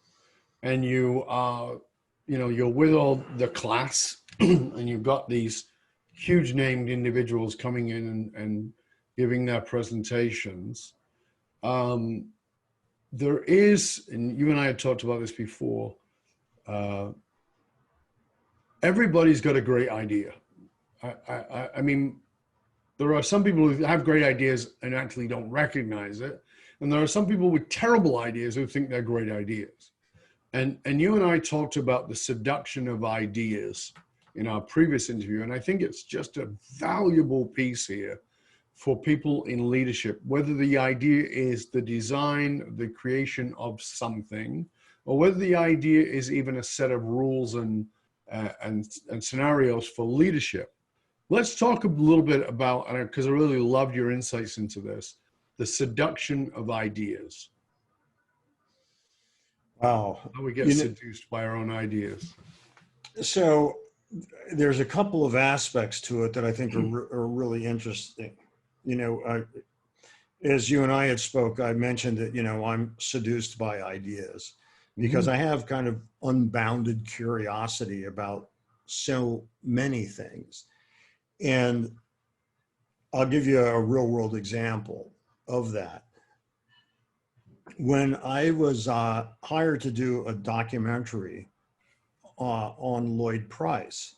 and you know, you're with all the class, and you've got these huge named individuals coming in and giving their presentations. There is, and you and I had talked about this before, everybody's got a great idea. I mean, there are some people who have great ideas and actually don't recognize it. And there are some people with terrible ideas who think they're great ideas. And you and I talked about the seduction of ideas in our previous interview. And I think it's just a valuable piece here for people in leadership, whether the idea is the design, the creation of something, or whether the idea is even a set of rules and scenarios for leadership. Let's talk a little bit about, because I really loved your insights into this, the seduction of ideas. Wow. How we get seduced by our own ideas. So there's a couple of aspects to it that I think are really interesting. You know, as you and I had spoke, I mentioned that, you know, I'm seduced by ideas because I have kind of unbounded curiosity about so many things. And I'll give you a real world example of that. When I was hired to do a documentary on Lloyd Price,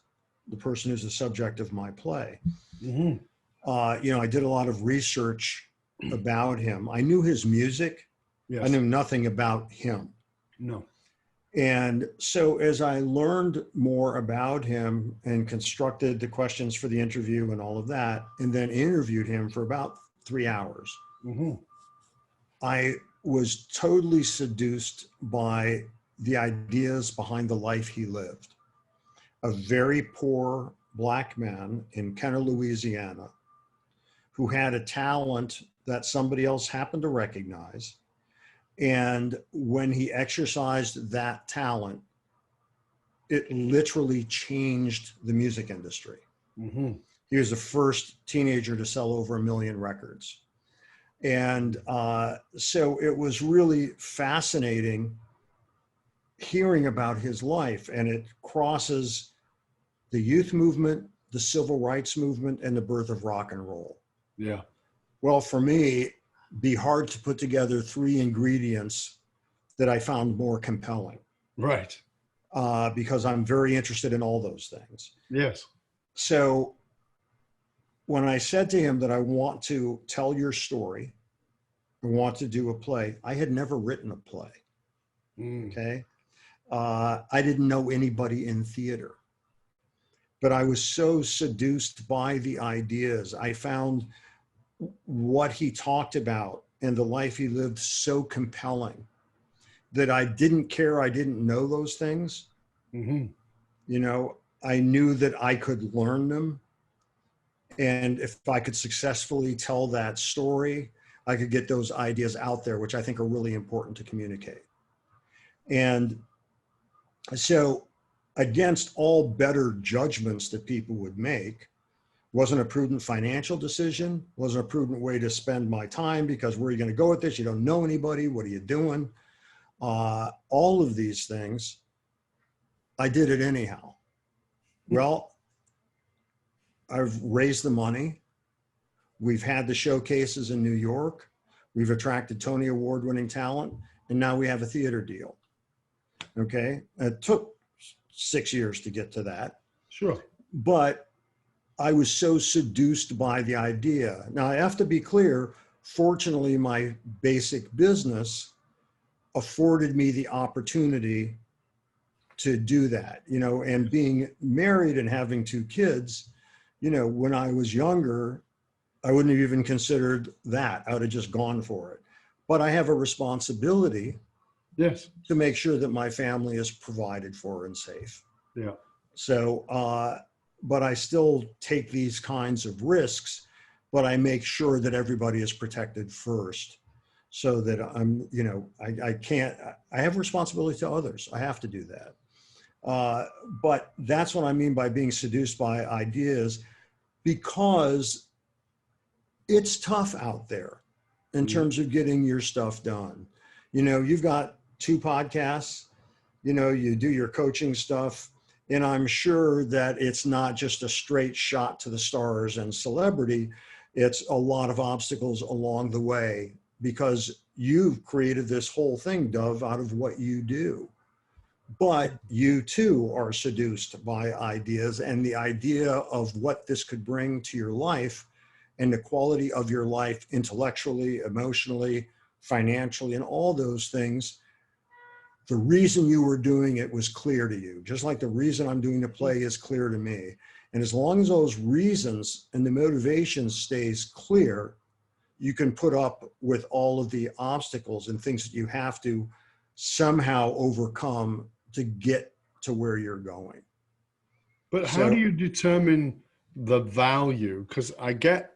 the person who's the subject of my play, you know, I did a lot of research about him. I knew his music. Yes. I knew nothing about him. No. And so as I learned more about him and constructed the questions for the interview and all of that, and then interviewed him for about 3 hours, I was totally seduced by the ideas behind the life he lived. A very poor Black man in Kenner, Louisiana, who had a talent that somebody else happened to recognize. And when he exercised that talent, it literally changed the music industry. He was the first teenager to sell over 1 million records. And so it was really fascinating hearing about his life, and it crosses the youth movement, the civil rights movement, and the birth of rock and roll. Yeah. Well, for me, be hard to put together 3 ingredients that I found more compelling. Right. Because I'm very interested in all those things. Yes. So when I said to him that I want to tell your story, I want to do a play, I had never written a play. Okay. I didn't know anybody in theater, but I was so seduced by the ideas. I found what he talked about and the life he lived so compelling that I didn't care. I didn't know those things. You know, I knew that I could learn them. And if I could successfully tell that story, I could get those ideas out there, which I think are really important to communicate. And so against all better judgments that people would make, wasn't a prudent financial decision, wasn't a prudent way to spend my time, because where are you going to go with this? You don't know anybody. What are you doing? All of these things, I did it anyhow. Well, I've raised the money. We've had the showcases in New York. We've attracted Tony Award winning talent. And now we have a theater deal. Okay. It took 6 years to get to that. Sure. But I was so seduced by the idea. Now I have to be clear, fortunately, my basic business afforded me the opportunity to do that, you know, and being married and having 2 kids, you know, when I was younger, I wouldn't have even considered that. I would have just gone for it. But I have a responsibility to make sure that my family is provided for and safe. Yeah. So, but I still take these kinds of risks, but I make sure that everybody is protected first. so that I'm, I can't, I have responsibility to others. I have to do that. But that's what I mean by being seduced by ideas, because it's tough out there in terms of getting your stuff done. You've got 2 podcasts, you do your coaching stuff, and I'm sure that it's not just a straight shot to the stars and celebrity. It's a lot of obstacles along the way, because you've created this whole thing, Dove, out of what you do. But you too are seduced by ideas, and the idea of what this could bring to your life and the quality of your life intellectually, emotionally, financially, and all those things. The reason you were doing it was clear to you, just like the reason I'm doing the play is clear to me. And as long as those reasons and the motivation stays clear, you can put up with all of the obstacles and things that you have to somehow overcome to get to where you're going. But how do you determine the value? Because I get,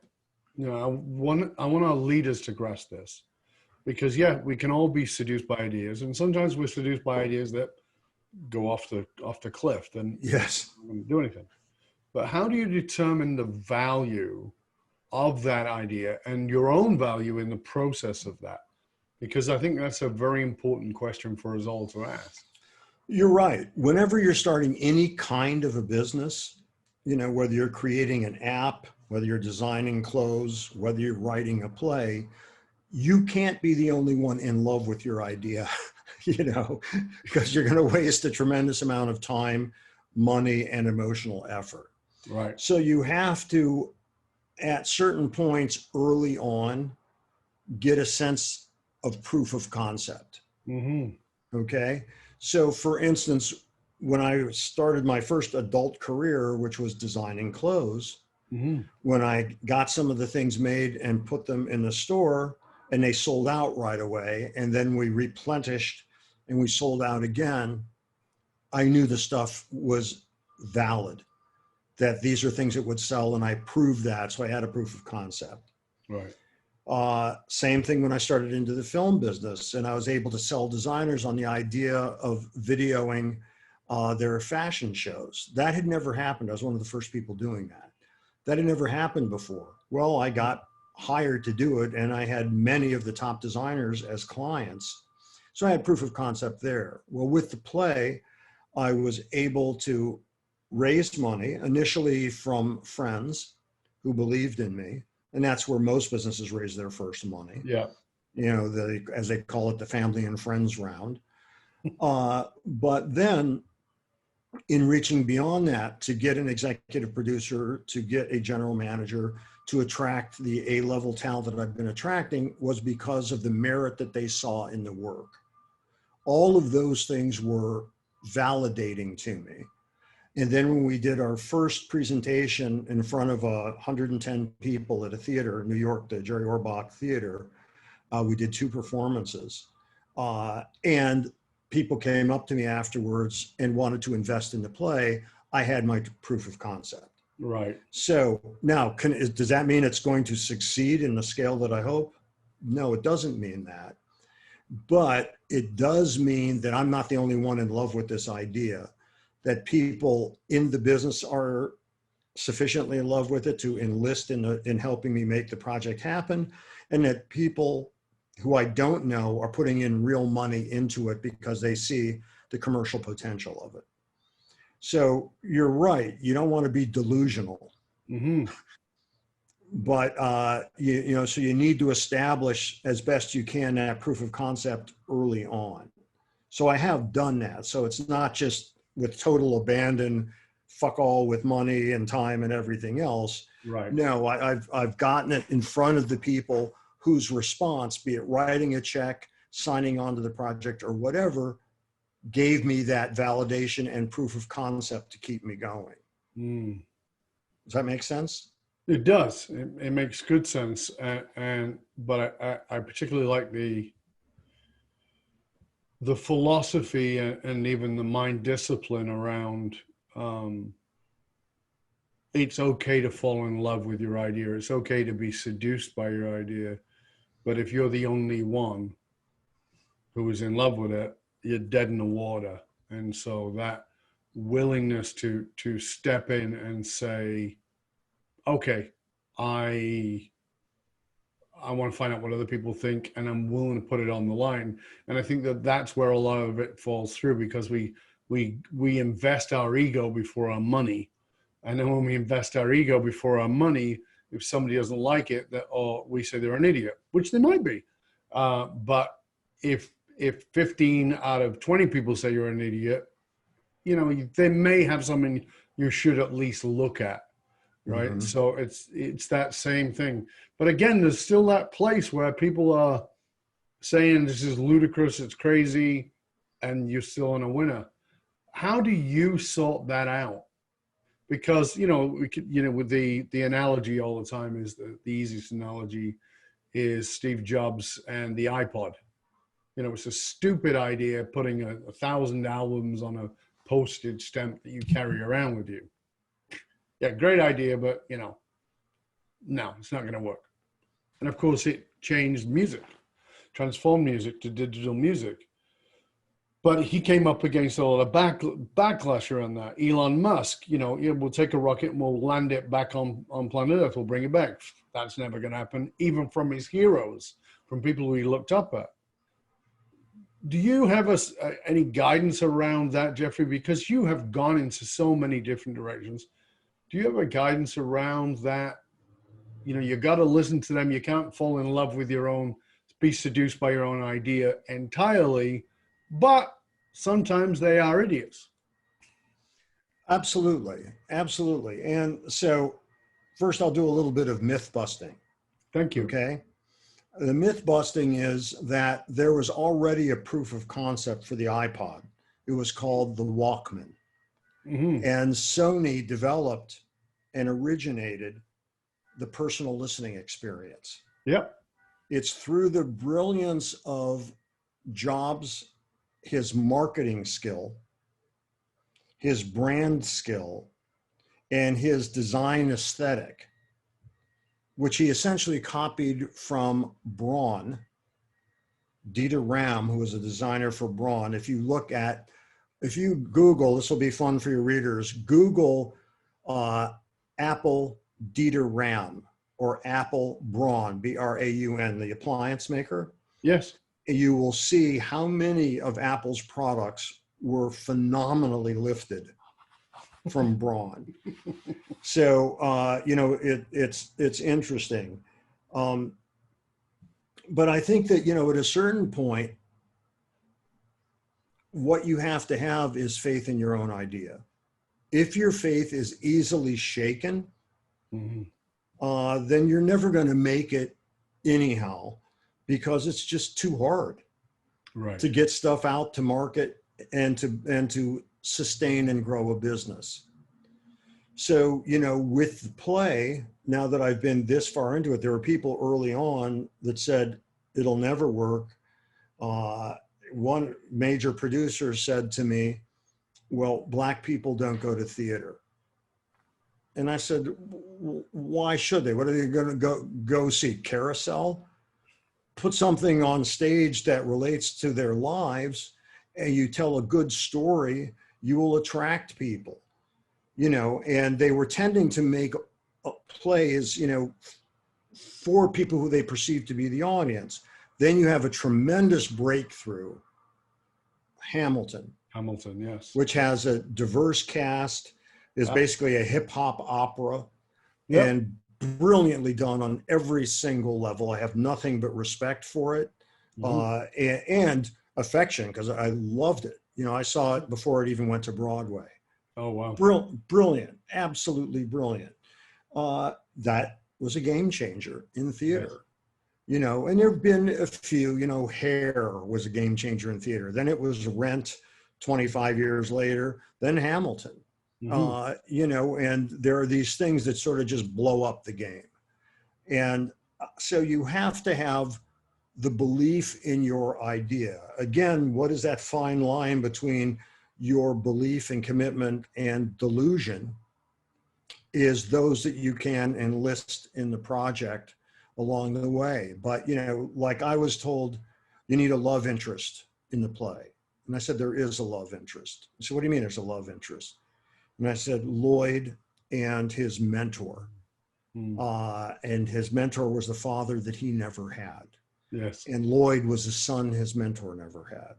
I want our leaders to grasp this, because we can all be seduced by ideas, and sometimes we're seduced by ideas that go off the cliff and yes, don't do anything. But how do you determine the value of that idea and your own value in the process of that? Because I think that's a very important question for us all to ask. You're right. Whenever you're starting any kind of a business, whether you're creating an app, whether you're designing clothes, whether you're writing a play, you can't be the only one in love with your idea, because you're going to waste a tremendous amount of time, money, and emotional effort. Right. So you have to, at certain points early on, get a sense of proof of concept. Mm-hmm. Okay. So for instance, when I started my first adult career, which was designing clothes, when I got some of the things made and put them in the store, and they sold out right away, and then we replenished and we sold out again, I knew the stuff was valid, that these are things that would sell, and I proved that. So I had a proof of concept. Right. Same thing when I started into the film business, and I was able to sell designers on the idea of videoing their fashion shows. That had never happened. I was one of the first people doing that. That had never happened before. Well, I got hired to do it, and I had many of the top designers as clients. So I had proof of concept there. Well, with the play, I was able to raise money initially from friends who believed in me. And that's where most businesses raise their first money. Yeah. As they call it, the family and friends round. But then in reaching beyond that, to get an executive producer, to get a general manager, to attract the A-level talent that I've been attracting, was because of the merit that they saw in the work. All of those things were validating to me. And then when we did our first presentation in front of 110 people at a theater in New York, the Jerry Orbach Theater, we did 2 performances. And people came up to me afterwards and wanted to invest in the play. I had my proof of concept. Right. So now, does that mean it's going to succeed in the scale that I hope? No, it doesn't mean that. But it does mean that I'm not the only one in love with this idea, that people in the business are sufficiently in love with it to enlist in helping me make the project happen, and that people who I don't know are putting in real money into it because they see the commercial potential of it. So you're right. You don't want to be delusional. Mm-hmm. But, so you need to establish as best you can that proof of concept early on. So I have done that. So it's not just with total abandon, fuck all with money and time and everything else. Right. No, I've gotten it in front of the people whose response, be it writing a check, signing on to the project, or whatever, gave me that validation and proof of concept to keep me going. Mm. Does that make sense? It does. It makes good sense. But I particularly like the philosophy and even the mind discipline around it's okay to fall in love with your idea. It's okay to be seduced by your idea. But if you're the only one who is in love with it, you're dead in the water. And so that willingness to step in and say, okay, I want to find out what other people think, and I'm willing to put it on the line. And I think that that's where a lot of it falls through, because we invest our ego before our money. And then when we invest our ego before our money, if somebody doesn't like it, or we say they're an idiot, which they might be. But if 15 out of 20 people say you're an idiot, they may have something you should at least look at. Right. Mm-hmm. So it's that same thing. But again, there's still that place where people are saying this is ludicrous, it's crazy, and you're still on a winner. How do you sort that out? Because, with the analogy all the time is the easiest analogy is Steve Jobs and the iPod. It's a stupid idea putting 1,000 albums on a postage stamp that you carry around with you. Yeah, great idea, but no, it's not going to work. And of course, it changed music, transformed music to digital music. But he came up against a lot of backlash around that. Elon Musk, we'll take a rocket and we'll land it back on planet Earth. We'll bring it back. That's never going to happen, even from his heroes, from people who he looked up at. Do you have any guidance around that, Jeffrey? Because you have gone into so many different directions. Do you have a guidance around that? You got to listen to them. You can't fall in love with be seduced by your own idea entirely, but sometimes they are idiots. Absolutely. Absolutely. And so first I'll do a little bit of myth busting. Thank you. Okay. The myth busting is that there was already a proof of concept for the iPod. It was called the Walkman. Mm-hmm. And Sony developed and originated the personal listening experience. Yep. It's through the brilliance of Jobs, his marketing skill, his brand skill, and his design aesthetic, which he essentially copied from Braun, Dieter Ram, who was a designer for Braun. If you Google, this will be fun for your readers, Google Apple Dieter Ram or Apple Braun, B-R-A-U-N, the appliance maker. Yes. You will see how many of Apple's products were phenomenally lifted from Braun. So, it's interesting. But I think that, at a certain point, what you have to have is faith in your own idea. If your faith is easily shaken, mm-hmm. Then you're never going to make it anyhow, because it's just too hard to get stuff out to market and to sustain and grow a business. So, with the play, now that I've been this far into it, there were people early on that said it'll never work. One major producer said to me, well, Black people don't go to theater. And I said, why should they? What are they going to go see? Carousel? Put something on stage that relates to their lives, and you tell a good story, you will attract people, and they were tending to make plays, for people who they perceive to be the audience. Then you have a tremendous breakthrough, Hamilton, yes, which has a diverse cast, is basically a hip hop opera, yep. and brilliantly done on every single level. I have nothing but respect for it, mm-hmm. and affection, because I loved it. I saw it before it even went to Broadway. Oh, wow. Brilliant, absolutely brilliant. That was a game changer in theater, yes. And there have been a few, Hair was a game changer in theater. Then it was Rent 25 years later, then Hamilton. Mm-hmm. And there are these things that sort of just blow up the game. And so you have to have the belief in your idea. Again, what is that fine line between your belief and commitment and delusion? Is those that you can enlist in the project along the way. But, like I was told, you need a love interest in the play. And I said, there is a love interest. He said, what do you mean there's a love interest? And I said, Lloyd and his mentor. And his mentor was the father that he never had. Yes. And Lloyd was the son his mentor never had.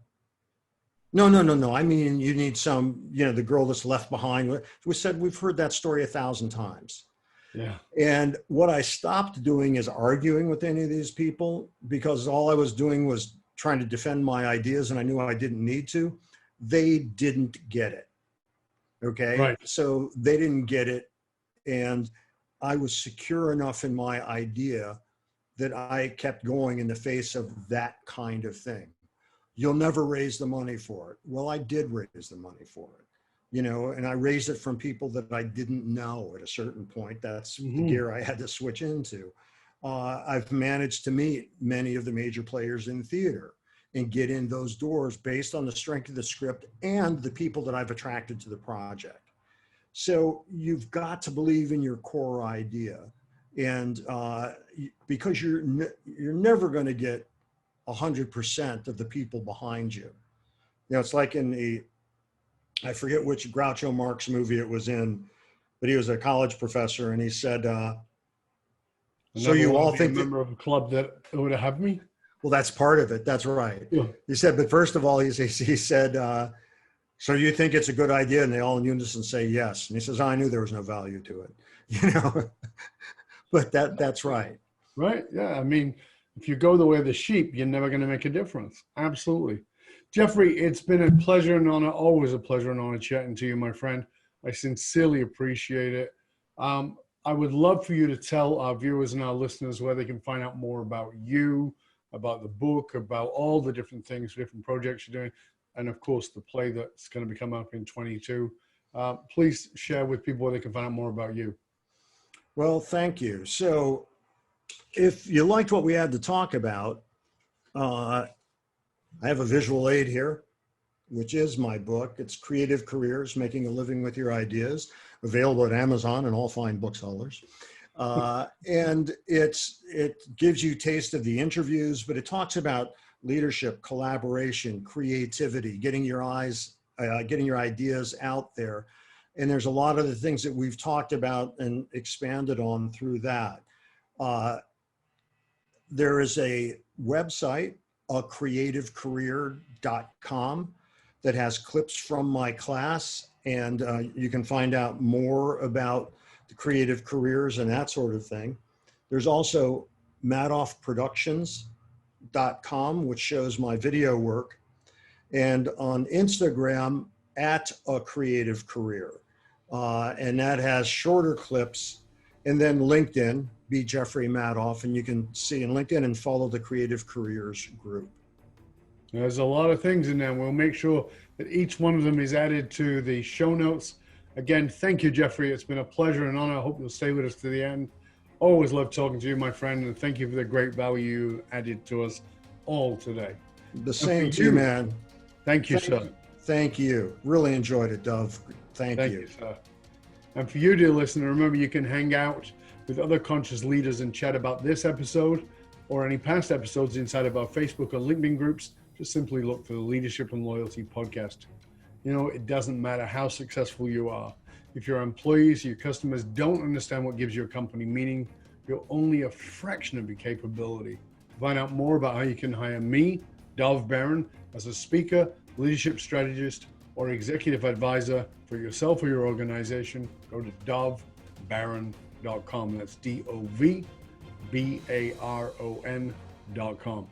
No. I mean, you need some, the girl that's left behind. We've heard that story 1,000 times. Yeah. And what I stopped doing is arguing with any of these people, because all I was doing was trying to defend my ideas, and I knew I didn't need to. They didn't get it. Okay. Right. So they didn't get it. And I was secure enough in my idea that I kept going in the face of that kind of thing. You'll never raise the money for it. Well, I did raise the money for it, and I raised it from people that I didn't know at a certain point. That's the gear I had to switch into. I've managed to meet many of the major players in theater and get in those doors based on the strength of the script and the people that I've attracted to the project. So you've got to believe in your core idea, and because you're never going to get 100% of the people behind you. It's like I forget which Groucho Marx movie it was in, but he was a college professor, and he said, so you all think a member of a club that would have me? Well, that's part of it. That's right. Yeah. He said, but first of all, he said, so you think it's a good idea? And they all in unison say yes. And he says, I knew there was no value to it, but that's right. Right. Yeah. I mean, if you go the way of the sheep, you're never going to make a difference. Absolutely. Jeffrey, it's been a pleasure and honor, always a pleasure and honor chatting to you, my friend. I sincerely appreciate it. I would love for you to tell our viewers and our listeners where they can find out more about you, about the book, about all the different things, different projects you're doing, and of course, the play that's going to be coming up in 22. Please share with people where they can find out more about you. Well, thank you. So if you liked what we had to talk about, I have a visual aid here, which is my book. It's Creative Careers, Making a Living with Your Ideas, available at Amazon and all fine booksellers. And it gives you a taste of the interviews, but it talks about leadership, collaboration, creativity, getting your ideas out there. And there's a lot of the things that we've talked about and expanded on through that. There is a website, acreativecareer.com, that has clips from my class, and you can find out more about the creative careers and that sort of thing. There's also madoffproductions.com, which shows my video work, and on Instagram at a creative career. And that has shorter clips, and then LinkedIn, be Jeffrey Madoff, and you can see in LinkedIn and follow the Creative Careers group. There's a lot of things in there. We'll make sure that each one of them is added to the show notes. Again, thank you, Jeffrey. It's been a pleasure and honor. I hope you'll stay with us to the end. Always love talking to you, my friend, and thank you for the great value you added to us all today. The same to you, man. Thank you, sir. Thank you. Really enjoyed it, Dove. Thank you, sir. And for you, dear listener, remember you can hang out with other conscious leaders and chat about this episode or any past episodes inside of our Facebook or LinkedIn groups. Just simply look for the Leadership and Loyalty podcast. It doesn't matter how successful you are. If your employees, your customers don't understand what gives your company meaning, you're only a fraction of your capability. To find out more about how you can hire me, Dov Baron, as a speaker, leadership strategist, or executive advisor for yourself or your organization, go to dovbaron.com. That's DOVBARON.com.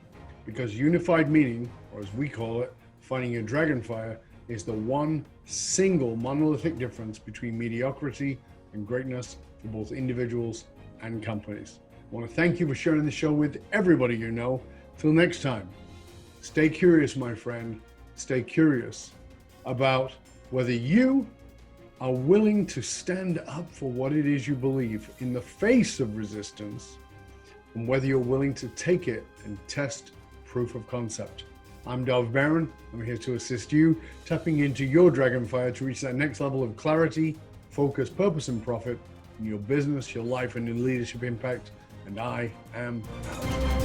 Because unified meaning, or as we call it, finding your dragonfire, is the one single monolithic difference between mediocrity and greatness for both individuals and companies. I want to thank you for sharing the show with everybody you know. Till next time, stay curious, my friend. Stay curious about whether you are willing to stand up for what it is you believe in the face of resistance, and whether you're willing to take it and test proof of concept. I'm Dov Baron. I'm here to assist you tapping into your dragonfire to reach that next level of clarity, focus, purpose, and profit in your business, your life, and in leadership impact and I am out.